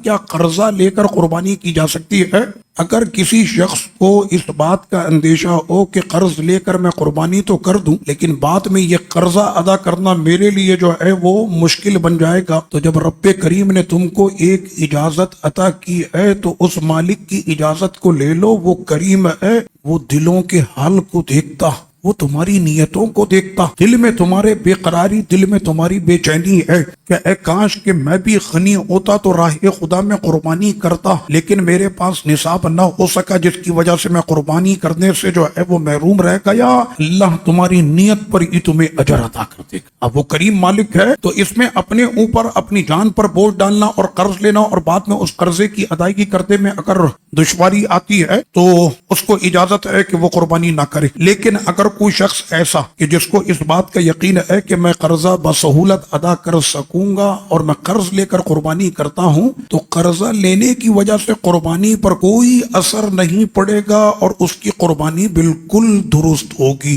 کیا قرضہ لے کر قربانی کی جا سکتی ہے؟ اگر کسی شخص کو اس بات کا اندیشہ ہو کہ قرض لے کر میں قربانی تو کر دوں لیکن بعد میں یہ قرضہ ادا کرنا میرے لیے جو ہے وہ مشکل بن جائے گا، تو جب رب کریم نے تم کو ایک اجازت عطا کی ہے تو اس مالک کی اجازت کو لے لو۔ وہ کریم ہے، وہ دلوں کے حال کو دیکھتا، وہ تمہاری نیتوں کو دیکھتا۔ دل میں تمہارے بے قراری، دل میں تمہاری بے چینی ہے کہ اے کاش کہ میں بھی غنی ہوتا تو راہ خدا میں قربانی کرتا، لیکن میرے پاس نصاب نہ ہو سکا جس کی وجہ سے میں قربانی کرنے سے جو ہے وہ محروم رہ گیا۔ اللہ تمہاری نیت پر ہی تمہیں اجر عطا کر دے گا۔ اب وہ کریم مالک ہے تو اس میں اپنے اوپر اپنی جان پر بوجھ ڈالنا اور قرض لینا اور بعد میں اس قرضے کی ادائیگی کرنے میں اگر دشواری آتی ہے تو اس کو اجازت ہے کہ وہ قربانی نہ کرے۔ لیکن اگر کوئی شخص ایسا کہ جس کو اس بات کا یقین ہے کہ میں قرضہ بسہولت ادا کر سکوں گا اور میں قرض لے کر قربانی کرتا ہوں، تو قرضہ لینے کی وجہ سے قربانی پر کوئی اثر نہیں پڑے گا اور اس کی قربانی بالکل درست ہوگی۔